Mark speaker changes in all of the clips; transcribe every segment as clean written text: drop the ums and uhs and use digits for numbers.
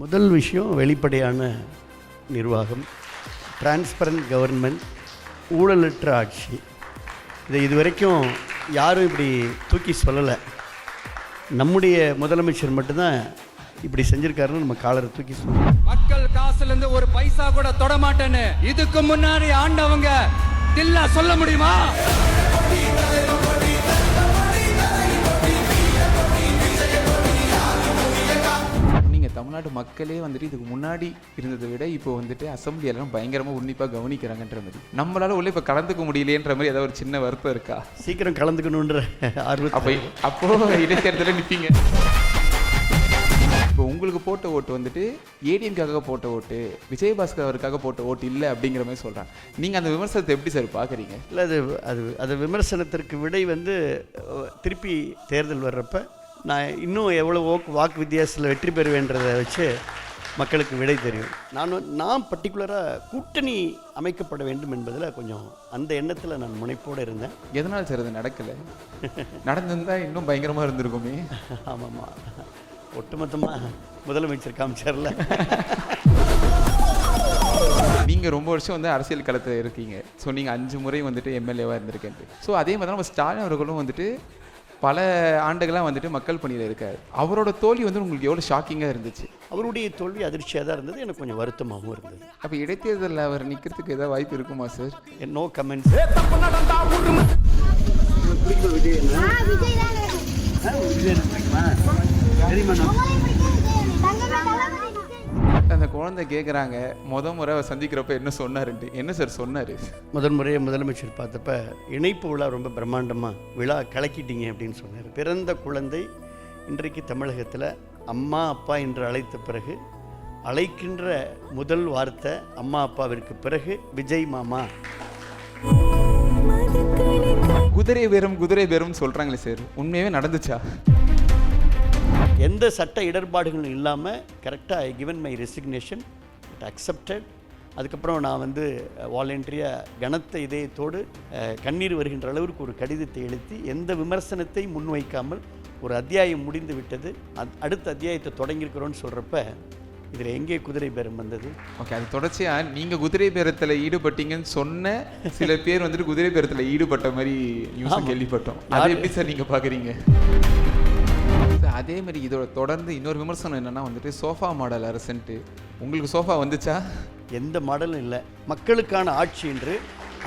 Speaker 1: முதல் விஷயம் வெளிப்படையான நிர்வாகம், டிரான்ஸ்பரண்ட் கவர்மெண்ட், ஊழலற்ற ஆட்சி. இதை இதுவரைக்கும் யாரும் இப்படி தூக்கி சொல்லலை. நம்முடைய முதலமைச்சர் மட்டும்தான் இப்படி செஞ்சிருக்காருன்னு நம்ம காலரை தூக்கி சொல்லணும்.
Speaker 2: மக்கள் காசுல இருந்து ஒரு பைசா கூட தொட மாட்டேன்னு இதுக்கு முன்னாடி ஆண்டவங்க தில்லா சொல்ல முடியுமா?
Speaker 3: தமிழ்நாட்டு மக்களே வந்துட்டு இதுக்கு முன்னாடி இருந்ததை விட இப்போ வந்துட்டு அசம்பிளியெல்லாம் பயங்கரமாக உன்னிப்பாக கவனிக்கிறாங்கன்ற மாதிரி, நம்மளால உள்ள இப்போ கலந்துக்க முடியலையன்ற மாதிரி ஏதாவது ஒரு சின்ன வருத்தம் இருக்கா?
Speaker 1: சீக்கிரம் கலந்துக்கணுன்ற ஆர்வம்.
Speaker 3: அப்போ இடைத்தேர்தலில் நிற்பீங்க. இப்போ உங்களுக்கு போட்ட ஓட்டு வந்துட்டு ஏடிஎம்காக போட்ட ஓட்டு, விஜயபாஸ்கர் அவருக்காக போட்ட ஓட்டு இல்லை அப்படிங்கிற மாதிரி சொல்கிறாங்க. நீங்கள் அந்த விமர்சனத்தை எப்படி சார் பார்க்குறீங்க?
Speaker 1: இல்லை, அது விமர்சனத்திற்கு விடை திருப்பி தேர்தல் வர்றப்ப நான் இன்னும் எவ்வளோ வாக்கு வித்தியாசத்தில் வெற்றி பெறுவேன்றதை வச்சு மக்களுக்கு விடை தெரியும். நான் பர்டிகுலராக கூட்டணி அமைக்கப்பட வேண்டும் என்பதில் கொஞ்சம் அந்த எண்ணத்தில் நான் முனைப்போடு இருந்தேன்.
Speaker 3: எதனால் சார் அது நடக்கலை? நடந்திருந்தால் இன்னும் பயங்கரமாக இருந்திருக்குமே.
Speaker 1: ஆமாம்மா, ஒட்டுமொத்தமாக முதலமைச்சர் காமிச்சார்ல.
Speaker 3: நீங்கள் ரொம்ப வருஷம் வந்து அரசியல் களத்தில் இருக்கீங்க. ஸோ நீங்கள் 5 முறை வந்துட்டு எம்எல்ஏவாக இருந்திருக்கேன். ஸோ அதே மாதிரி நம்ம ஸ்டாலின் அவர்களும் வந்துட்டு பல ஆண்டுகளாக வந்துட்டு மக்கள் பணியில் இருக்கார். அவரோட தோல்வி வந்து உங்களுக்கு எவ்வளோ ஷாக்கிங்காக இருந்துச்சு?
Speaker 1: அவருடைய தோல்வி அதிர்ச்சியாக தான் இருந்தது, எனக்கு கொஞ்சம் வருத்தமாகவும் இருந்தது.
Speaker 3: அப்போ இடைத்தேர்தலில் அவர் நிற்கிறதுக்கு ஏதாவது வாய்ப்பு இருக்குமா சார்?
Speaker 1: No comments.
Speaker 3: அந்த குழந்தை கேட்குறாங்க, முறை சந்திக்கிறப்ப என்ன சொன்னாருன்ட்டு. என்ன சார் சொன்னார்?
Speaker 1: முறையே முதலமைச்சர் பார்த்தப்ப இணைப்பு விழா ரொம்ப பிரம்மாண்டமாக விழா கலக்கிட்டீங்க அப்படின்னு சொன்னார். பிறந்த குழந்தை இன்றைக்கு தமிழகத்தில் அம்மா அப்பா என்று அழைத்த பிறகு அழைக்கின்ற முதல் வார்த்தை அம்மா அப்பாவிற்கு பிறகு விஜய் மாமா.
Speaker 3: குதிரை பேரும் சொல்கிறாங்களே சார், உண்மையாகவே நடந்துச்சா?
Speaker 1: எந்த சட்ட இடர்பாடுகளும் இல்லாமல் கரெக்டாக ஐ given my resignation, it accepted. அதுக்கப்புறம் நான் வாலண்டரியாக கனத்த இதயத்தோடு கண்ணீர் வருகின்ற அளவிற்கு ஒரு கடிதத்தை எழுதி எந்த விமர்சனத்தை முன்வைக்காமல் ஒரு அத்தியாயம் முடிந்து விட்டது, அடுத்த அத்தியாயத்தை தொடங்கியிருக்கிறோன்னு சொல்கிறப்ப இதில் எங்கே குதிரை பேரம் வந்தது?
Speaker 3: ஓகே, அது தொடர்ச்சியாக நீங்கள் குதிரை பேரத்தில் ஈடுபட்டீங்கன்னு சொன்ன சில பேர் வந்துட்டு குதிரை பேரத்தில் ஈடுபட்ட மாதிரி நியூஸ் கேள்விப்பட்டோம். அது எப்படி சார் நீங்கள் பார்க்குறீங்க? அதே மாதிரி இதோட தொடர்ந்து இன்னொரு விமர்சனம் என்னென்னா வந்துட்டு சோஃபா மாடல் அரசுன்ட்டு. உங்களுக்கு சோஃபா வந்துச்சா?
Speaker 1: எந்த மாடலும் இல்லை. மக்களுக்கான ஆட்சி என்று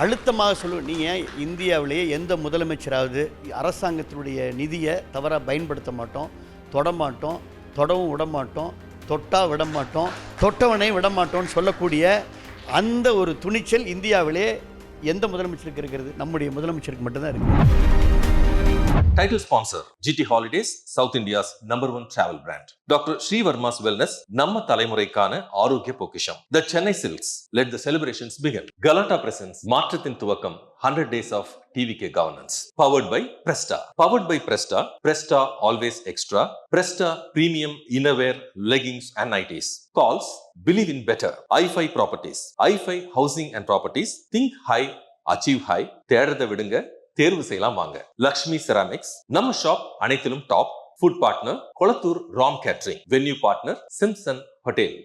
Speaker 1: அழுத்தமாக சொல்லுவோம். நீங்கள் இந்தியாவிலேயே எந்த முதலமைச்சராவது அரசாங்கத்தினுடைய நிதியை தவறாக பயன்படுத்த மாட்டோம், தொடமாட்டோம், தொடவும் விடமாட்டோம், தொட்டா விடமாட்டோம், தொட்டவனை விடமாட்டோம்னு சொல்லக்கூடிய அந்த ஒரு துணிச்சல் இந்தியாவிலே எந்த முதலமைச்சருக்கு இருக்கிறது? நம்முடைய முதலமைச்சருக்கு மட்டும்தான் இருக்குது.
Speaker 4: Title sponsor GT Holidays, South India's #1 travel brand. Dr. Sri Verma's Wellness, நம்ம தலைமுறைக்கான ஆரோக்கிய பொக்கிஷம். The Chennai Silks, let the celebrations begin. Galata presents மாற்றத்தின் துவக்கம் 100 days of TVK governance. Powered by Presta. Powered by Presta. Presta always extra. Presta premium innerwear, leggings and nighties. Calls, believe in better. i5 Properties. i5 Housing and Properties. Think high, achieve high. தேடுறதை விடுங்க, தேர்வு செய்யலாம் வாங்க. Lakshmi ceramics, நம்ம shop அனைத்திலும் top. Food partner Kolathur Ram catering. Venue partner Simpson hotel.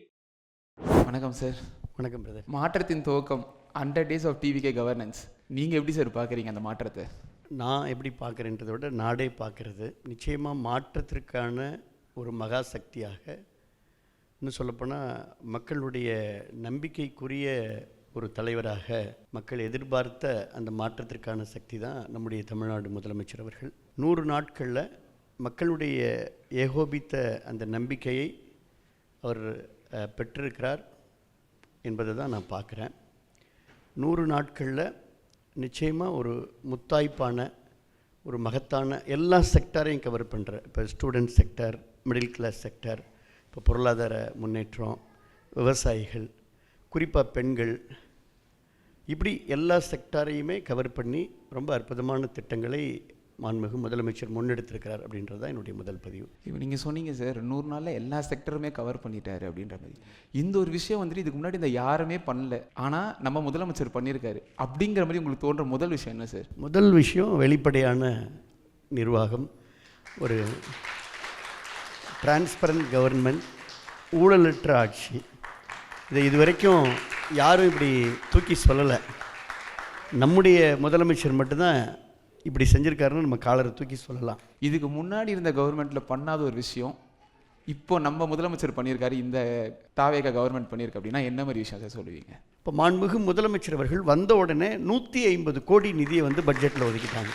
Speaker 3: வணக்கம் sir.
Speaker 1: வணக்கம் brother.
Speaker 3: மாற்றத்தின் துவக்கம் 100 days of TVK governance. நீங்கள் எப்படி சார் பார்க்குறீங்க அந்த மாற்றத்தை?
Speaker 1: நான் எப்படி பார்க்குறேன்றதை விட நாடே பார்க்குறது நிச்சயமாக மாற்றத்திற்கான ஒரு மகா சக்தியாக, இன்னும் சொல்லப்போனால் மக்களுடைய நம்பிக்கைக்குரிய ஒரு தலைவராக, மக்கள் எதிர்பார்த்த அந்த மாற்றத்திற்கான சக்தி தான் நம்முடைய தமிழ்நாடு முதலமைச்சர் அவர்கள். 100 நாட்களில் மக்களுடைய ஏகோபித்த அந்த நம்பிக்கையை அவர் பெற்றிருக்கிறார் என்பதை தான் நான் பார்க்குறேன். 100 நாட்களில் நிச்சயமாக ஒரு முத்தாய்ப்பான ஒரு மகத்தான எல்லா செக்டாரையும் கவர் பண்ணுற, இப்போ student sector, middle class sector, இப்போ பொருளாதார முன்னேற்றம், விவசாயிகள், குறிப்பாக பெண்கள், இப்படி எல்லா செக்டாரையுமே கவர் பண்ணி ரொம்ப அற்புதமான திட்டங்களை மாண்புமிகு முதலமைச்சர் முன்னெடுத்திருக்கிறார் அப்படின்றது தான் என்னுடைய முதல் பதிவு.
Speaker 3: இப்போ நீங்கள் சொன்னீங்க சார் 100 நாளில் எல்லா செக்டருமே கவர் பண்ணிட்டாரு அப்படின்ற மாதிரி. இந்த ஒரு விஷயம் வந்துட்டு இதுக்கு முன்னாடி இந்த யாருமே பண்ணல, ஆனால் நம்ம முதலமைச்சர் பண்ணியிருக்காரு அப்படிங்கிற மாதிரி உங்களுக்கு தோன்ற முதல் விஷயம் என்ன சார்?
Speaker 1: முதல் விஷயம் வெளிப்படையான நிர்வாகம், ஒரு டிரான்ஸ்பரண்ட் கவர்மெண்ட், ஊழலற்ற ஆட்சி. இதை இதுவரைக்கும் யாரும் இப்படி தூக்கி சொல்லலை. நம்முடைய முதலமைச்சர் மட்டும்தான் இப்படி செஞ்சுருக்காருன்னு நம்ம காலரை தூக்கி சொல்லலாம்.
Speaker 3: இதுக்கு முன்னாடி இருந்த கவர்மெண்ட்டில் பண்ணாத ஒரு விஷயம் இப்போ நம்ம முதலமைச்சர் பண்ணியிருக்காரு, இந்த தாவேக கவர்மெண்ட் பண்ணியிருக்கு அப்படின்னா என்ன மாதிரி விஷயம் சார் சொல்லுவீங்க?
Speaker 1: இப்போ மாண்புமிகு முதலமைச்சர் அவர்கள் வந்த உடனே 150 கோடி நிதியை வந்து பட்ஜெட்டில் ஒதுக்கிட்டாங்க.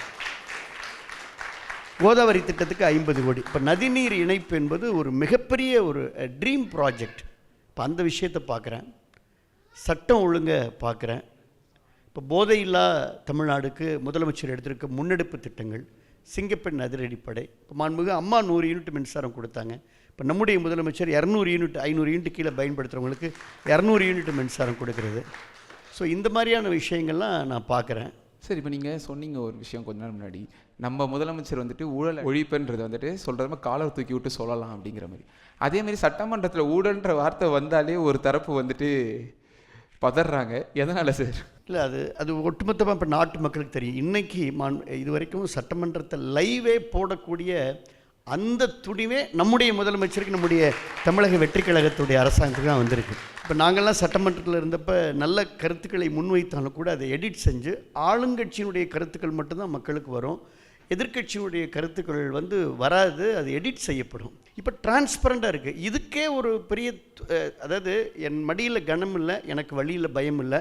Speaker 1: கோதாவரி திட்டத்துக்கு 50 கோடி. இப்போ நதிநீர் இணைப்பு என்பது ஒரு மிகப்பெரிய ஒரு ட்ரீம் ப்ராஜெக்ட். இப்போ அந்த விஷயத்தை பார்க்குறேன். சட்டம் ஒழுங்கை பார்க்குறேன். இப்போ போதையில்லா தமிழ்நாடுக்கு முதலமைச்சர் எடுத்திருக்க முன்னெடுப்பு திட்டங்கள், சிங்கப்பெண் அதிரடிப்படை. இப்போ மாண்புமிகு அம்மா 100 யூனிட் மின்சாரம் கொடுத்தாங்க. இப்போ நம்முடைய முதலமைச்சர் 200 யூனிட் 500 யூனிட் கீழே பயன்படுத்துகிறவங்களுக்கு 200 யூனிட் மின்சாரம் கொடுக்கறது. ஸோ இந்த மாதிரியான விஷயங்கள்லாம் நான் பார்க்குறேன்.
Speaker 3: சரி, இப்போ நீங்கள் சொன்னீங்க ஒரு விஷயம் கொஞ்ச நேரம் முன்னாடி, நம்ம முதலமைச்சர் வந்துட்டு ஊழல் ஒழிப்புன்றது வந்துட்டு சொல்கிற மாதிரி காலர் தூக்கி விட்டு சொல்லலாம் அப்படிங்கிற மாதிரி. அதேமாதிரி சட்டமன்றத்தில் ஊழல்ன்ற வார்த்தை வந்தாலே ஒரு தரப்பு வந்துட்டு பதறாங்க. எதனால் சார்?
Speaker 1: இல்லை, அது ஒட்டுமொத்தமாக இப்போ நாட்டு மக்களுக்கு தெரியும். இன்றைக்கி இது வரைக்கும் சட்டமன்றத்தை லைவே போடக்கூடிய அந்த துணிவே நம்முடைய முதலமைச்சருக்கு, நம்முடைய தமிழக வெற்றி கழகத்துடைய அரசாங்கத்துக்கு தான் வந்திருக்கு. இப்போ நாங்கள்லாம் சட்டமன்றத்தில் இருந்தப்போ நல்ல கருத்துக்களை முன்வைத்தாலும் கூட அதை எடிட் செஞ்சு ஆளுங்கட்சியினுடைய கருத்துக்கள் மட்டும்தான் மக்களுக்கு வரும். எதிர்க்கட்சியுடைய கருத்துக்கள் வந்து வராது, அது எடிட் செய்யப்படும். இப்போ டிரான்ஸ்பரண்டாக இருக்குது. இதுக்கே ஒரு பெரிய அதாவது என் மடியில் கனம் இல்லை, எனக்கு வழியில் பயம் இல்லை,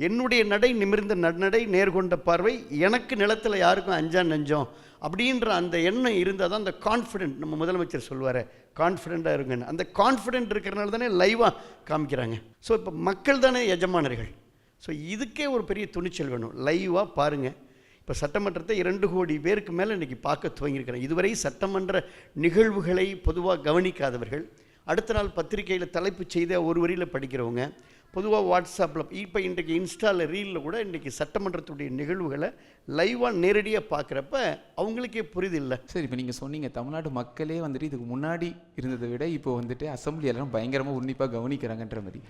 Speaker 1: என்னுடைய நடை நிமிர்ந்த நன்னடை நேர்கொண்ட பார்வை, எனக்கு நிலத்தில் யாருக்கும் அஞ்சா நஞ்சம் அப்படின்ற அந்த எண்ணம் இருந்தால் தான் அந்த கான்ஃபிடென்ட். நம்ம முதலமைச்சர் சொல்லுவார் கான்ஃபிடெண்ட்டாக இருங்கன்னு. அந்த கான்ஃபிடென்ட் இருக்கிறனால தானே லைவாக காமிக்கிறாங்க. ஸோ இப்போ மக்கள் தானே எஜமானர்கள். ஸோ இதுக்கே ஒரு பெரிய துணிச்சல் வேணும். லைவாக பாருங்கள். இப்போ சட்டமன்றத்தை 2 கோடி பேருக்கு மேலே இன்றைக்கி பார்க்க துவங்கியிருக்கிறேன். இதுவரை சட்டமன்ற நிகழ்வுகளை பொதுவாக கவனிக்காதவர்கள், அடுத்த நாள் பத்திரிகையில் தலைப்பு செய்த ஒரு வரியில் படிக்கிறவங்க, பொதுவாக வாட்ஸ்அப்பில், இப்போ இன்றைக்கு இன்ஸ்டாவில் ரீலில் கூட இன்றைக்கி சட்டமன்றத்துடைய நிகழ்வுகளை லைவாக நேரடியாக பார்க்குறப்ப அவங்களுக்கே புரிதில்லை.
Speaker 3: சரி, இப்போ நீங்கள் சொன்னீங்க தமிழ்நாட்டு மக்களே வந்துட்டு இதுக்கு முன்னாடி இருந்ததை விட இப்போ வந்துட்டு அசம்பிளியெல்லாம் பயங்கரமாக உன்னிப்பாக கவனிக்கிறாங்கன்ற மாதிரி,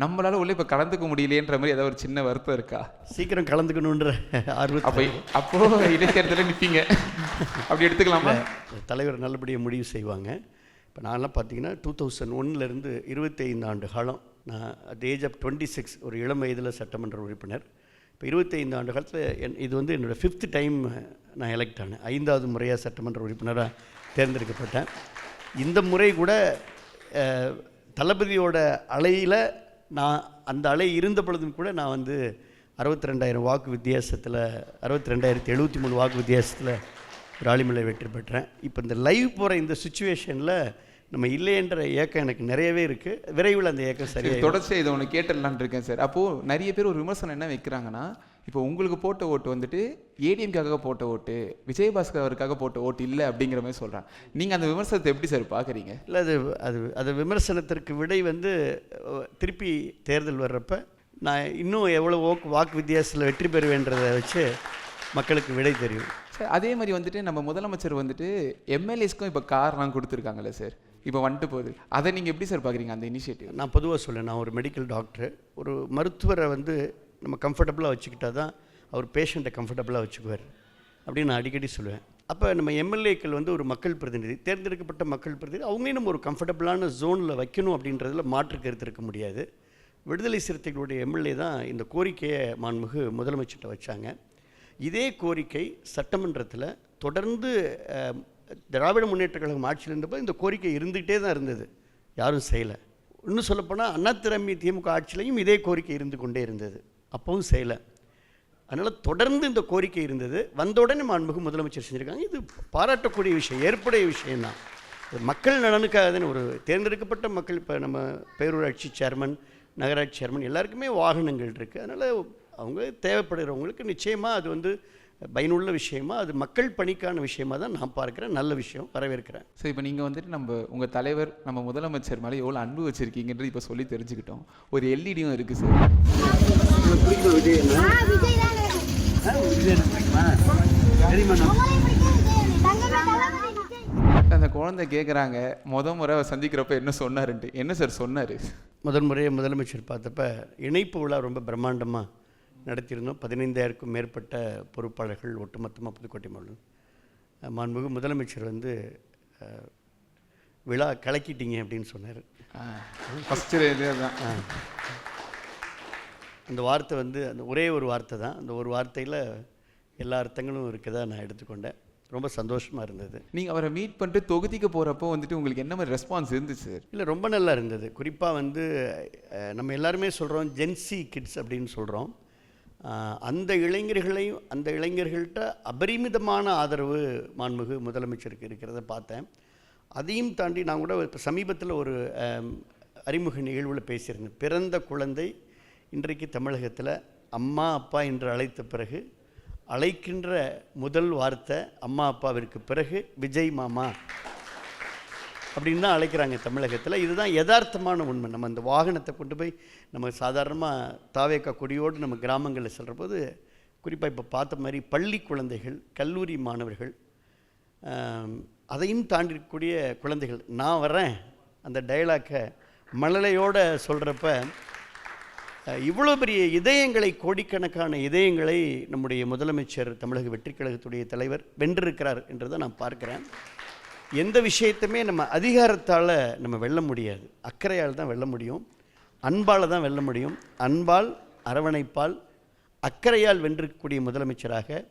Speaker 3: நம்மளால் உள்ள இப்போ கலந்துக்க முடியலையன்ற மாதிரி ஏதாவது ஒரு சின்ன வருத்தம் இருக்கா?
Speaker 1: சீக்கிரம் கலந்துக்கணுன்ற ஆர்வம்.
Speaker 3: அப்போது இடைத்தேர்தலில் நிற்பீங்க அப்படி எடுத்துக்கலாமா?
Speaker 1: தலைவர் நல்லபடியாக முடிவு செய்வாங்க. இப்போ நான்லாம் பார்த்தீங்கன்னா 2001 25 ஆண்டு காலம் நான் அட் ஏஜ் ஆஃப் 26 ஒரு இளம் வயதில் சட்டமன்ற உறுப்பினர். இப்போ 25 ஆண்டு காலத்தில் இது வந்து என்னோடய 5th டைம் நான் எலெக்ட் ஆனேன். 5வது முறையாக சட்டமன்ற உறுப்பினராக தேர்ந்தெடுக்கப்பட்டேன். இந்த முறை கூட தளபதியோட அலையில் நான் அந்த அலை இருந்த பொழுதும் கூட நான் வந்து 62,000 வாக்கு வித்தியாசத்தில் 62,073 வாக்கு வித்தியாசத்தில் ராலிமலை வெற்றி பெற்றேன். இப்போ இந்த லைவ் போகிற இந்த சுச்சுவேஷனில் நம்ம இல்லைன்ற ஏக்கம் எனக்கு நிறையவே இருக்குது. விரைவில் அந்த ஏக்கம் சரியாக
Speaker 3: தொடர்ச்சியாக இதை ஒன்று கேட்டுடலான் இருக்கேன் சார். அப்போது நிறைய பேர் ஒரு விமர்சனம் என்ன வைக்கிறாங்கன்னா, இப்போ உங்களுக்கு போட்ட ஓட்டு வந்துட்டு ஏடிஎம்காக போட்ட ஓட்டு, விஜயபாஸ்கர் அவருக்காக போட்ட ஓட்டு இல்லை அப்படிங்கிற மாதிரி சொல்கிறாங்க. நீங்கள் அந்த விமர்சனத்தை எப்படி சார் பார்க்குறீங்க?
Speaker 1: இல்லை, அது விமர்சனத்திற்கு விடை வந்து திருப்பி தேர்தல் வர்றப்ப நான் இன்னும் எவ்வளோ வாக்கு வித்தியாசத்தில் வெற்றி பெறுவேன்றதை வச்சு மக்களுக்கு விடை தெரியும்
Speaker 3: சார். அதே மாதிரி வந்துட்டு நம்ம முதலமைச்சர் வந்துட்டு எம்எல்ஏஸ்க்கும் இப்போ கார்லாம் கொடுத்துருக்காங்கல்ல சார், இப்போ வந்துட்டு போகுது. அதை நீங்கள் எப்படி சார் பார்க்குறீங்க அந்த இனிஷியேட்டிவ்?
Speaker 1: நான் பொதுவாக சொல்லேன், நான் ஒரு மெடிக்கல் டாக்டர். ஒரு மருத்துவரை வந்து நம்ம கம்ஃபர்டபுளாக வச்சுக்கிட்டா தான் அவர் பேஷண்ட்டை கம்ஃபர்டபுளாக வச்சுக்குவார் அப்படின்னு நான் அடிக்கடி சொல்லுவேன். அப்போ நம்ம எம்எல்ஏக்கள் வந்து ஒரு மக்கள் பிரதிநிதி, தேர்ந்தெடுக்கப்பட்ட மக்கள் பிரதிநிதி, அவங்களையும் நம்ம ஒரு கம்ஃபர்டபுளான ஜோனில் வைக்கணும் அப்படின்றதில் மாற்று கருத்து இருக்க முடியாது. விடுதலை சிறுத்தைகளுடைய எம்எல்ஏ தான் இந்த கோரிக்கையை மாண்புமிகு முதலமைச்சர்கிட்ட வச்சாங்க. இதே கோரிக்கை சட்டமன்றத்தில் தொடர்ந்து திராவிட முன்னேற்ற கழகம் ஆட்சியில் இருந்தப்போ இந்த கோரிக்கை இருந்துகிட்டே தான் இருந்தது, யாரும் செய்யலை. இன்னும் சொல்லப்போனால் திமுக ஆட்சியிலையும் இதே கோரிக்கை இருந்து கொண்டே இருந்தது, அப்பவும் செய்யலை. அதனால் தொடர்ந்து இந்த கோரிக்கை இருந்தது. வந்த உடனே மாண்புமிகு முதலமைச்சர் செஞ்சுருக்காங்க. இது பாராட்டக்கூடிய விஷயம், ஏற்புடைய விஷயம்தான். மக்கள் நலனுக்காக தானே ஒரு தேர்ந்தெடுக்கப்பட்ட மக்கள். இப்போ நம்ம பேரூராட்சி சேர்மன், நகராட்சி சேர்மன் எல்லாருக்குமே வாகனங்கள் இருக்குது. அதனால் அவங்க தேவைப்படுகிறவங்களுக்கு நிச்சயமாக அது வந்து பயனுள்ள விஷயமா, அது மக்கள் பணிக்கான விஷயமா தான் நான் பார்க்குறேன். நல்ல விஷயம், வரவேற்கிறேன்.
Speaker 3: சரி, இப்போ நீங்கள் வந்துட்டு உங்கள் தலைவர் நம்ம முதலமைச்சர் மேலே எவ்வளோ அன்பு வச்சுருக்கீங்கன்றது இப்போ சொல்லி தெரிஞ்சுக்கிட்டோம். ஒரு எல்இடியும் இருக்குது சார். அந்த குழந்தை கேட்குறாங்க முறை சந்திக்கிறப்ப என்ன சொன்னாருன்ட்டு. என்ன சார் சொன்னார்?
Speaker 1: முறையாக முதலமைச்சர் பார்த்தப்ப இணைப்பு விழா ரொம்ப பிரம்மாண்டமாக நடத்தியிருந்தோம். 15,000க்கும் மேற்பட்ட பொறுப்பாளர்கள் ஒட்டுமொத்தமாக புதுக்கோட்டை மாவட்டம். மாண்புமிகு முதலமைச்சர் வந்து விழா கலக்கிட்டீங்க அப்படின்னு சொன்னார்.
Speaker 3: ஃபஸ்ட்டு இதுதான்.
Speaker 1: அந்த வார்த்தை வந்து அந்த ஒரே ஒரு வார்த்தை தான். அந்த ஒரு வார்த்தையில் எல்லா அர்த்தங்களும் இருக்கதா நான் எடுத்துக்கொண்டேன். ரொம்ப சந்தோஷமாக இருந்தது.
Speaker 3: நீங்கள் அவரை மீட் பண்ணிட்டு தொகுதிக்கு போகிறப்போ வந்துட்டு உங்களுக்கு என்ன மாதிரி ரெஸ்பான்ஸ் இருந்துச்சு சார்?
Speaker 1: இல்லை, ரொம்ப நல்லா இருந்தது. குறிப்பாக வந்து நம்ம எல்லாருமே சொல்கிறோம் ஜென்சி கிட்ஸ் அப்படின்னு சொல்கிறோம். அந்த இளைஞர்களையும் அந்த இளைஞர்கள்ட்ட அபரிமிதமான ஆதரவு மாண்புமிகு முதலமைச்சருக்கு இருக்கிறத பார்த்தேன். அதையும் தாண்டி நான் கூட இப்போ சமீபத்தில் ஒரு அறிமுக நிகழ்வில் பேசியிருந்தேன். பிறந்த குழந்தை இன்றைக்கு தமிழகத்தில் அம்மா அப்பா என்று அழைத்த பிறகு அழைக்கின்ற முதல் வார்த்தை அம்மா அப்பாவிற்கு பிறகு விஜய் மாமா அப்படின்னு தான் அழைக்கிறாங்க தமிழகத்தில். இதுதான் யதார்த்தமான உண்மை. நம்ம அந்த வாகனத்தை கொண்டு போய் நம்ம சாதாரணமாக தாவேக்கா கொடியோடு நம்ம கிராமங்களில் செல்கிற போது குறிப்பாக இப்போ பார்த்த மாதிரி பள்ளி குழந்தைகள், கல்லூரி மாணவர்கள், அதையும் தாண்டிக்கூடிய குழந்தைகள் நான் வரேன் அந்த டைலாக்கை மழலையோடு சொல்கிறப்ப இவ்வளோ பெரிய இதயங்களை, கோடிக்கணக்கான இதயங்களை நம்முடைய முதலமைச்சர், தமிழக வெற்றிக் கழகத்துடைய தலைவர் வென்றிருக்கிறார் என்றதை நான் பார்க்குறேன். எந்த விஷயத்தையுமே நம்ம அதிகாரத்தால் நம்ம வெல்ல முடியாது, அக்கறையால் தான் வெல்ல முடியும், அன்பால் தான் வெல்ல முடியும். அன்பால், அரவணைப்பால், அக்கறையால் வென்றக்கூடிய முதலமைச்சராக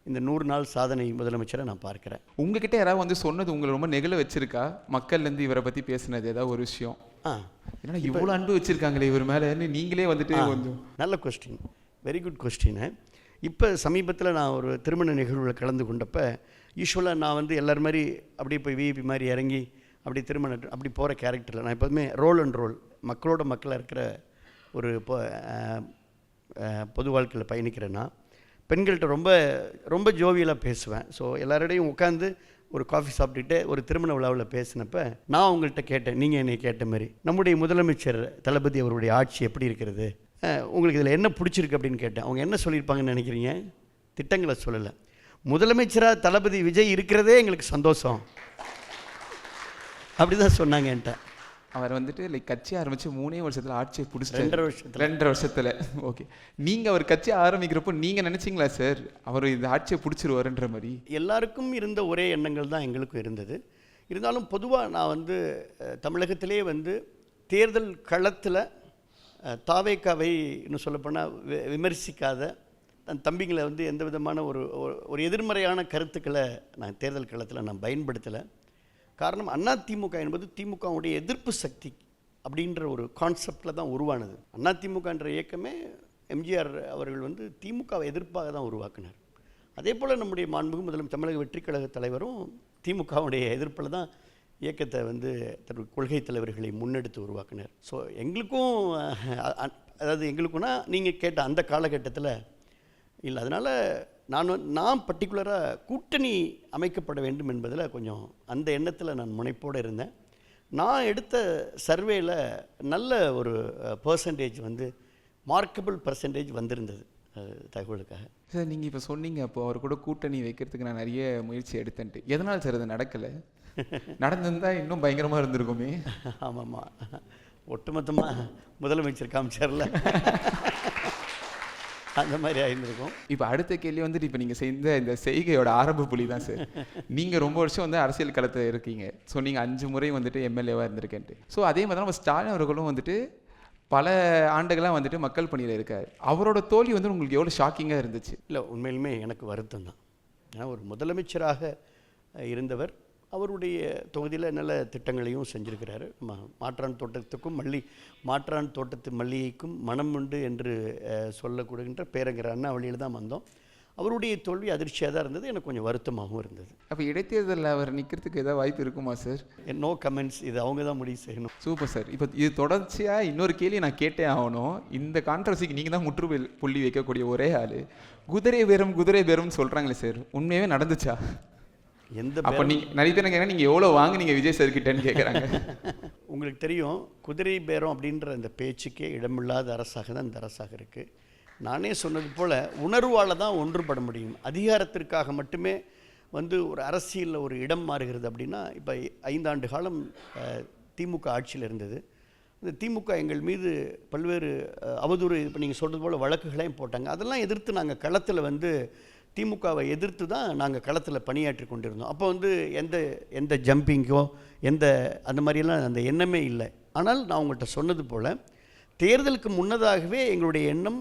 Speaker 1: இந்த 100 நாள் சாதனை முதலமைச்சரை நான் பார்க்குறேன்.
Speaker 3: உங்ககிட்ட யாராவது வந்து சொன்னது உங்களை ரொம்ப நெகிழ வச்சிருக்கா? மக்கள்லேருந்து இவரை பற்றி பேசினது ஏதாவது ஒரு விஷயம்? ஏன்னா இவ்வளோ அன்பு வச்சுருக்காங்களே இவர் மேலே, நீங்களே வந்துட்டு கொஞ்சம்.
Speaker 1: நல்ல கொஸ்டின், வெரி குட் கொஸ்டின். இப்போ சமீபத்தில் நான் ஒரு திருமண நிகழ்வில் கலந்து கொண்டப்போ யூஸ்வலாக நான் வந்து எல்லோரும் மாதிரி அப்படியே போய் விஐபி மாதிரி இறங்கி அப்படி அப்படி போகிற கேரக்டரில் நான் எப்போதுமே ரோல் அண்ட் ரோல் மக்களோட மக்களாக இருக்கிற ஒரு பொது வாழ்க்கையில் பயணிக்கிறேன்னா பெண்கள்கிட்ட ரொம்ப ரொம்ப ஜோவியலாக பேசுவேன். ஸோ எல்லாரோடையும் உட்காந்து ஒரு காஃபி சாப்பிட்டுட்டு ஒரு திருமண விழாவில் பேசினப்ப நான் அவங்கள்ட்ட கேட்டேன், நீங்கள் என்னை கேட்ட மாதிரி நம்முடைய முதலமைச்சர் தளபதி அவருடைய ஆட்சி எப்படி இருக்கிறது, உங்களுக்கு இதில் என்ன பிடிச்சிருக்கு அப்படின்னு கேட்டேன். அவங்க என்ன சொல்லியிருப்பாங்கன்னு நினைக்கிறீங்க? திட்டங்களை சொல்லலை, முதலமைச்சராக தளபதி விஜய் இருக்கிறதே எங்களுக்கு சந்தோஷம் அப்படி தான் சொன்னாங்க என்கிட்ட.
Speaker 3: அவர் வந்துட்டு கட்சி ஆரம்பித்து 3 வருஷத்தில் ஆட்சியை பிடிச்சிட்டு
Speaker 1: 2
Speaker 3: வருஷத்தில் ஓகே. நீங்கள் அவர் கட்சி ஆரம்பிக்கிறப்போ நீங்கள் நினச்சிங்களா சார் அவர் இந்த ஆட்சியை பிடிச்சிருவாருன்ற மாதிரி?
Speaker 1: எல்லாருக்கும் இருந்த ஒரே எண்ணங்கள் தான் எங்களுக்கும் இருந்தது. இருந்தாலும் பொதுவாக நான் வந்து தமிழகத்திலே வந்து தேர்தல் களத்தில் தாவேக்காவை இன்னும் சொல்லப்போனால் விமர்சிக்காத தன் தம்பிங்களை வந்து எந்த விதமான ஒரு எதிர்மறையான கருத்துக்களை நான் தேர்தல் களத்தில் நான் பயன்படுத்தலை. காரணம், அதிமுக என்பது திமுகவுடைய எதிர்ப்பு சக்தி அப்படின்ற ஒரு கான்செப்டில் தான் உருவானது. அதிமுகன்ற இயக்கமே எம்ஜிஆர் அவர்கள் வந்து திமுகவை எதிர்ப்பாக தான் உருவாக்கினார். அதே போல் நம்முடைய மாண்புமிகு தமிழக வெற்றிக் கழக தலைவரும் திமுகவுடைய எதிர்ப்பில் தான் இயக்கத்தை வந்து தன்னுடைய கொள்கை தலைவர்களை முன்னெடுத்து உருவாக்கினார். ஸோ எங்களுக்கும் அதாவது எங்களுக்குன்னா நீங்கள் கேட்ட அந்த காலகட்டத்தில் இல்லை. அதனால் நான் பர்டிகுலராக கூட்டணி அமைக்கப்பட வேண்டும் என்பதில் கொஞ்சம் அந்த எண்ணத்தில் நான் முனைப்போடு இருந்தேன். நான் எடுத்த சர்வேயில் நல்ல ஒரு பர்சன்டேஜ் வந்து மார்க்கபிள் பர்சன்டேஜ் வந்திருந்தது தகவலுக்காக.
Speaker 3: சார் நீங்கள் இப்போ சொன்னீங்க அப்போ அவர் கூட கூட்டணி வைக்கிறதுக்கு நான் நிறைய முயற்சி எடுத்தேன்ட்டு. எதனால் சார் அது நடக்கலை? நடந்திருந்தால் இன்னும் பயங்கரமாக இருந்திருக்குமே.
Speaker 1: ஆமாம்மா, ஒட்டுமொத்தமாக முதலமைச்சர் காமிச்சார்ல அந்த மாதிரி ஆயிருந்திருக்கும்.
Speaker 3: இப்போ அடுத்த கேள்வி வந்துட்டு இப்போ நீங்கள் செய்த இந்த செய்கையோட ஆரம்ப புள்ளி தான் சார். நீங்கள் ரொம்ப வருஷம் வந்து அரசியல் களத்தில் இருக்கீங்க. ஸோ நீங்கள் 5 முறை வந்துட்டு எம்எல்ஏவாக இருந்திருக்கேன்ட்டு. ஸோ அதே மாதிரி தான் நம்ம ஸ்டாலின் அவர்களும் வந்துட்டு பல ஆண்டுகளாக வந்துட்டு மக்கள் பணியில் இருக்கார். அவரோட தோல்வி வந்து உங்களுக்கு எவ்வளோ ஷாக்கிங்காக இருந்துச்சு?
Speaker 1: இல்லை, உண்மையிலுமே எனக்கு வருத்தம் தான். ஏன்னா ஒரு முதலமைச்சராக இருந்தவர் அவருடைய தொகுதியில் நல்ல திட்டங்களையும் செஞ்சுருக்கிறாரு. மாற்றான் தோட்டத்துக்கும் மாற்றான் தோட்டத்து மல்லிகைக்கும் மனம் உண்டு என்று சொல்லக்கூடுகின்ற பேரங்கிற அண்ணா வழியில் தான் வந்தோம். அவருடைய தோல்வி அதிர்ச்சியாக தான் இருந்தது, எனக்கு கொஞ்சம் வருத்தமாகவும் இருந்தது.
Speaker 3: அப்போ இடைத்தேர்தலில் அவர் நிற்கிறதுக்கு ஏதாவது வாய்ப்பு இருக்குமா சார்?
Speaker 1: நோ கமெண்ட்ஸ், இது அவங்க தான் முடிவு செய்யணும்.
Speaker 3: Super sir. இப்போ இது தொடர்ச்சியாக இன்னொரு கேள்வி நான் கேட்டே ஆகணும். இந்த கான்ட்ரவர்சிக்கு நீங்கள் தான் முற்றுப்புள்ளி வைக்கக்கூடிய ஒரே ஆள். குதிரை பேரம்னு சொல்கிறாங்களே சார், உண்மையாகவே நடந்துச்சா? அப்போ நீங்கள் நிறைய பேர் கேட்குறாங்க, நீங்கள் எவ்வளோ வாங்குனீங்க விஜய் சார் கிட்டேன்னு கேட்குறாங்க.
Speaker 1: உங்களுக்கு தெரியும், குதிரை பேரம் அப்படின்ற அந்த பேச்சுக்கே இடமில்லாத அரசாக தான் இந்த அரசாக இருக்குது. நானே சொன்னது போல் உணர்வால் தான் ஒன்றுபட முடியும். அதிகாரத்திற்காக மட்டுமே வந்து ஒரு அரசியலில் ஒரு இடம் மாறுகிறது அப்படின்னா, இப்போ 5 ஆண்டு காலம் திமுக ஆட்சியில் இருந்தது. இந்த திமுக எங்கள் மீது பல்வேறு அவதூறு, இப்போ நீங்கள் சொல்கிறது போல் வழக்குகளையும் போட்டாங்க. அதெல்லாம் எதிர்த்து நாங்கள் களத்தில் வந்து திமுகவை எதிர்த்து தான் நாங்கள் களத்தில் பணியாற்றி கொண்டிருந்தோம். அப்போ வந்து எந்த ஜம்பிங்கோ அந்த மாதிரியெல்லாம் அந்த எண்ணமே இல்லை. ஆனால் நான் உங்கள்கிட்ட சொன்னது போல் தேர்தலுக்கு முன்னதாகவே எங்களுடைய எண்ணம்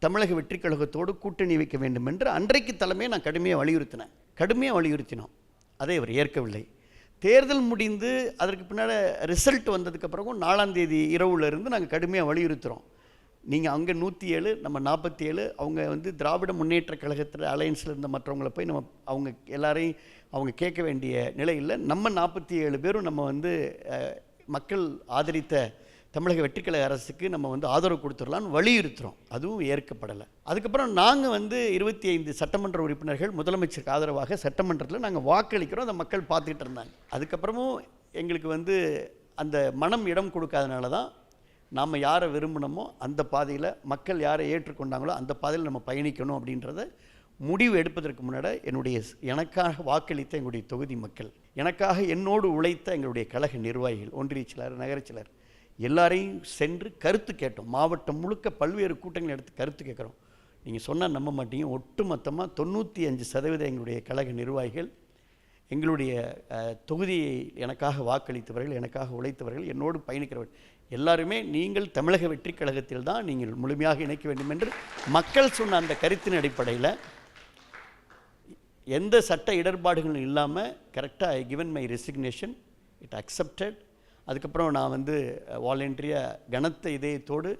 Speaker 1: தமிழக வெற்றி கழகத்தோடு கூட்டணி வைக்க வேண்டும் என்று அன்றைக்கு தலைமையை நான் கடுமையாக வலியுறுத்தினோம். அதை அவர் ஏற்கவில்லை. தேர்தல் முடிந்து அதற்கு பின்னால் ரிசல்ட் வந்ததுக்கப்புறமும் 4ஆம் தேதி இரவுலேருந்து நாங்கள் கடுமையாக வலியுறுத்துகிறோம். நீங்கள் அங்கே 107, நம்ம 47, அவங்க வந்து திராவிட முன்னேற்ற கழகத்தில் அலையன்ஸில் இருந்த மற்றவங்களை போய் நம்ம அவங்க எல்லாரையும் அவங்க கேட்க வேண்டிய நிலை இல்லை. நம்ம 47 பேரும் நம்ம வந்து மக்கள் ஆதரித்த தமிழக வெற்றிக்கழக அரசுக்கு நம்ம வந்து ஆதரவு கொடுத்துடலான்னு வலியுறுத்துகிறோம். அதுவும் ஏற்கப்படலை. அதுக்கப்புறம் நாங்கள் வந்து 25 சட்டமன்ற உறுப்பினர்கள் முதலமைச்சருக்கு ஆதரவாக சட்டமன்றத்தில் நாங்கள் வாக்களிக்கிறோம். அதை மக்கள் பார்த்துக்கிட்டு இருந்தாங்க. அதுக்கப்புறமும் எங்களுக்கு வந்து அந்த மனம் இடம் கொடுக்காதனால தான் நாம் யாரை விரும்பினோமோ அந்த பாதையில், மக்கள் யாரை ஏற்றுக்கொண்டாங்களோ அந்த பாதையில் நம்ம பயணிக்கணும் அப்படின்றத முடிவு எடுப்பதற்கு முன்னாடி எனக்காக வாக்களித்த எங்களுடைய தொகுதி மக்கள், எனக்காக என்னோடு உழைத்த எங்களுடைய கழக நிர்வாகிகள், ஒன்றிய செயலர், நகர செயலர் எல்லாரையும் சென்று கருத்து கேட்டோம். மாவட்டம் முழுக்க பல்வேறு கூட்டங்கள் எடுத்து கருத்து கேட்குறோம். நீங்கள் சொன்னால் நம்ப மாட்டீங்க, ஒட்டுமொத்தமாக 95% எங்களுடைய கழக நிர்வாகிகள், எங்களுடைய தொகுதியை எனக்காக வாக்களித்தவர்கள், எனக்காக உழைத்தவர்கள், என்னோடு பயணிக்கிறவர்கள் எல்லாருமே நீங்கள் தமிழக வெற்றி கழகத்தில் தான் நீங்கள் முழுமையாக இணைக்க வேண்டும் என்று மக்கள் சொன்ன அந்த கருத்தின் அடிப்படையில் எந்த சட்ட இடர்பாடுகளும் இல்லாமல் கரெக்டாக ஐ given my resignation, it accepted. அதுக்கப்புறம் நான் வந்து வாலண்டரியாக கனத்த இதயத்தோடு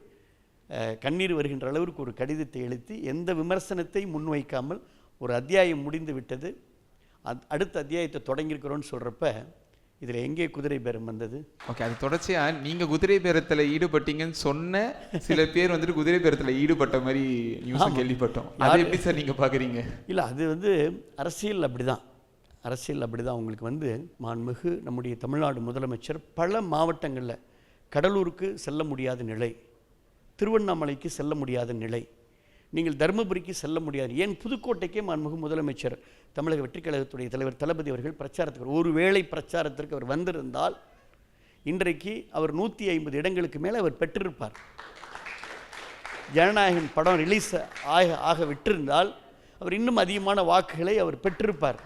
Speaker 1: கண்ணீர் வருகின்ற அளவிற்கு ஒரு கடிதத்தை எழுதி எந்த விமர்சனத்தை முன்வைக்காமல் ஒரு அத்தியாயம் முடிந்து விட்டது, அடுத்த அத்தியாயத்தை தொடங்கியிருக்கிறோன்னு சொல்கிறப்ப இதில் எங்கே குதிரை பேரம் வந்தது?
Speaker 3: ஓகே, அது தொடர்ச்சியாக நீங்கள் குதிரை பேரத்தில் ஈடுபட்டீங்கன்னு சொன்ன சில பேர் வந்துட்டு குதிரை பேரத்தில் ஈடுபட்ட மாதிரி நியூஸ் கேள்விப்பட்டோம். அது எப்படி சார் நீங்கள் பார்க்குறீங்க?
Speaker 1: இல்லை, அது வந்து அரசியல் அப்படி தான். உங்களுக்கு வந்து மாண்புமிகு நம்முடைய தமிழ்நாடு முதலமைச்சர் பல மாவட்டங்களில் கடலூருக்கு செல்ல முடியாத நிலை, திருவண்ணாமலைக்கு செல்ல முடியாத நிலை, நீங்கள் தருமபுரிக்கு செல்ல முடியாது, ஏன் புதுக்கோட்டைக்கே மாண்புமிகு முதலமைச்சர் தமிழக வெற்றி கழகத்துடைய தலைவர் தளபதி அவர்கள் பிரச்சாரத்துக்கு ஒருவேளை பிரச்சாரத்திற்கு அவர் வந்திருந்தால் இன்றைக்கு அவர் 150 இடங்களுக்கு மேலே அவர் பெற்றிருப்பார். ஜனநாயகன் படம் ரிலீஸ் ஆக விட்டிருந்தால் அவர் இன்னும் அதிகமான வாக்குகளை அவர் பெற்றிருப்பார்.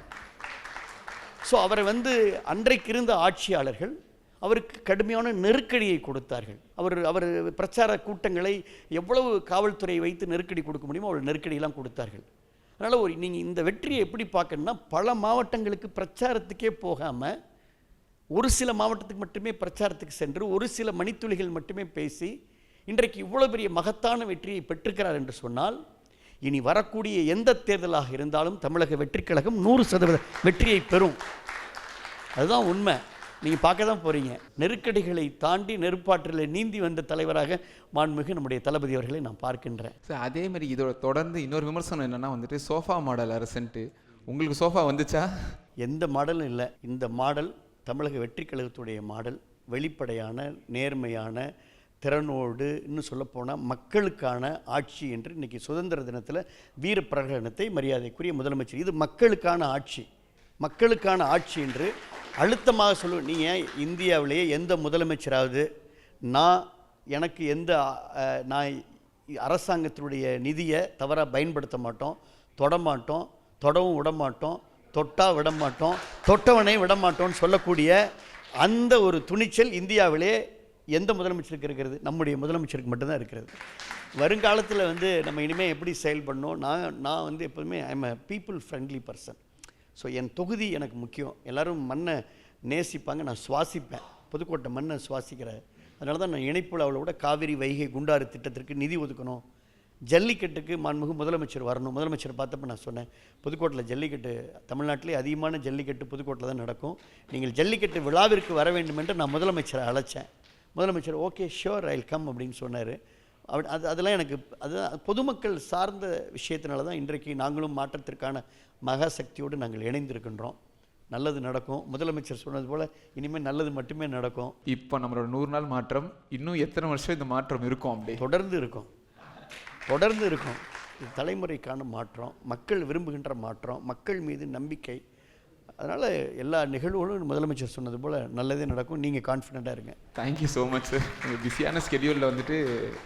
Speaker 1: ஸோ அவரை வந்து அன்றைக்கு இருந்த ஆட்சியாளர்கள் அவருக்கு கடுமையான நெருக்கடியை கொடுத்தார்கள். அவர் பிரச்சார கூட்டங்களை எவ்வளவு காவல்துறை வைத்து நெருக்கடி கொடுக்க முடியுமோ அவ்வளோ நெருக்கடியெல்லாம் கொடுத்தார்கள். அதனால் நீங்கள் இந்த வெற்றியை எப்படி பார்க்கணுன்னா, பல மாவட்டங்களுக்கு பிரச்சாரத்துக்கே போகாமல் ஒரு சில மாவட்டத்துக்கு மட்டுமே பிரச்சாரத்துக்கு சென்று ஒரு சில மணித்துளிகள் மட்டுமே பேசி இன்றைக்கு இவ்வளோ பெரிய மகத்தான வெற்றியை பெற்றிருக்கிறார் என்று சொன்னால், இனி வரக்கூடிய எந்த தேர்தலாக இருந்தாலும் தமிழக வெற்றி கழகம் 100% வெற்றியை பெறும். அதுதான் உண்மை. நீங்கள் பார்க்க தான் போகிறீங்க. நெருக்கடிகளை தாண்டி நெருப்பாற்றில் நீந்தி வந்த தலைவராக மாண்புமிகு நம்முடைய தளபதி அவர்களை நான் பார்க்கின்றேன்.
Speaker 3: சார், அதே மாதிரி இதோட தொடர்ந்து இன்னொரு விமர்சனம் என்னென்னா வந்துட்டு சோஃபா மாடல் அரசுன்ட்டு. உங்களுக்கு சோஃபா வந்துச்சா?
Speaker 1: எந்த மாடலும் இல்லை. இந்த மாடல் தமிழக வெற்றி கழகத்துடைய மாடல். வெளிப்படையான, நேர்மையான, திறனோடு, இன்னும் சொல்லப்போனால் மக்களுக்கான ஆட்சி என்று இன்றைக்கி சுதந்திர தினத்தில் வீர பிரகடனத்தை மரியாதைக்குரிய முதலமைச்சர், இது மக்களுக்கான ஆட்சி என்று அழுத்தமாக சொல்லுவேன். நீங்கள் இந்தியாவிலேயே எந்த முதலமைச்சராவது எனக்கு நான் அரசாங்கத்தினுடைய நிதியை தவறாக பயன்படுத்த மாட்டோம், தொடவும் விடமாட்டோம், தொட்டால் விடமாட்டோம், தொட்டவனை விடமாட்டோம்னு சொல்லக்கூடிய அந்த ஒரு துணிச்சல் இந்தியாவிலே எந்த முதலமைச்சருக்கு இருக்கிறது? நம்முடைய முதலமைச்சருக்கு மட்டும்தான் இருக்கிறது. வருங்காலத்தில் வந்து நம்ம இனிமேல் எப்படி செயல்படணும், நான் வந்து எப்போதுமே I am a people friendly person. So என் தொகுதி எனக்கு முக்கியம். எல்லோரும் மண்ணை நேசிப்பாங்க, நான் சுவாசிப்பேன், புதுக்கோட்டை மண்ணை சுவாசிக்கிறேன். அதனால தான் நான் இணைப்புல விட காவிரி, வைகை, குண்டாறு திட்டத்திற்கு நிதி ஒதுக்கணும், ஜல்லிக்கட்டுக்கு மாண்புமிகு முதலமைச்சர் வரணும். முதலமைச்சர் பார்த்தப்ப நான் சொன்னேன், புதுக்கோட்டையில் ஜல்லிக்கட்டு, தமிழ்நாட்டிலே அதிகமான ஜல்லிக்கட்டு புதுக்கோட்டையில் தான் நடக்கும், நீங்கள் ஜல்லிக்கட்டு விழாவிற்கு வர வேண்டும் என்று நான் முதலமைச்சரை அழைச்சேன். முதலமைச்சர் okay sure I will come அப்படின்னு சொன்னார். அதெல்லாம் எனக்கு பொதுமக்கள் சார்ந்த விஷயத்தினால தான் இன்றைக்கு நாங்களும் மாற்றத்திற்கான மகாசக்தியோடு நாங்கள் இணைந்திருக்கின்றோம். நல்லது நடக்கும். முதலமைச்சர் சொன்னது போல் இனிமேல் நல்லது மட்டுமே நடக்கும்.
Speaker 3: இப்போ நம்மளோட 100 நாள் மாற்றம் இன்னும் எத்தனை வருஷம் இந்த மாற்றம் இருக்கும்? அப்படி தொடர்ந்து
Speaker 1: இருக்கும். இது தலைமுறைக்கான மாற்றம், மக்கள் விரும்புகின்ற மாற்றம், மக்கள் மீது நம்பிக்கை. அதனால் எல்லா நிகழ்வுகளும் முதலமைச்சர் சொன்னது போல் நல்லதே நடக்கும். நீங்கள் கான்ஃபிடெண்ட்டாக இருங்க.
Speaker 3: Thank you so much sir. உங்கள் பிஸியான ஸ்கெடியூலில் வந்துட்டு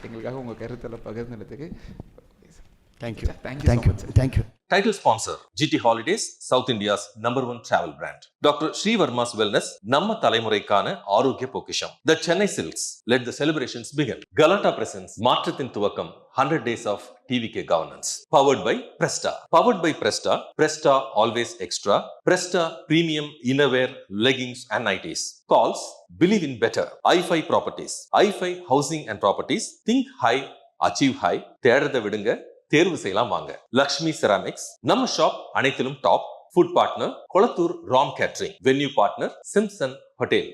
Speaker 3: எங்களுக்காக உங்கள் கருத்தில் பகிர்ந்ததுக்கு
Speaker 1: thank you
Speaker 3: Thank you so
Speaker 1: thank you
Speaker 3: much, sir.
Speaker 1: Thank you.
Speaker 4: Title sponsor GT Holidays, South India's #1 travel brand. Dr. Sri Varma's Wellness, நம்ம தலைமுறைக்கான ஆரோக்கிய பொக்கிஷம். The Chennai Silks, let the celebrations begin. Galata presents மாற்றத்தின் துவக்கம் 100 days of TVK governance. Powered by Presta. Powered by Presta. Presta always extra. Presta premium innerwear, leggings and nighties. Calls, believe in better. i5 Properties. i5 Housing and Properties. Think high, achieve high. தேடுறதை விடுங்க, தேர்வு செய்யலாம் வாங்க. Lakshmi ceramics, நம்ம shop அனைத்திலும் top. Food partner Kolathur Ram catering. Venue partner Simpson hotel.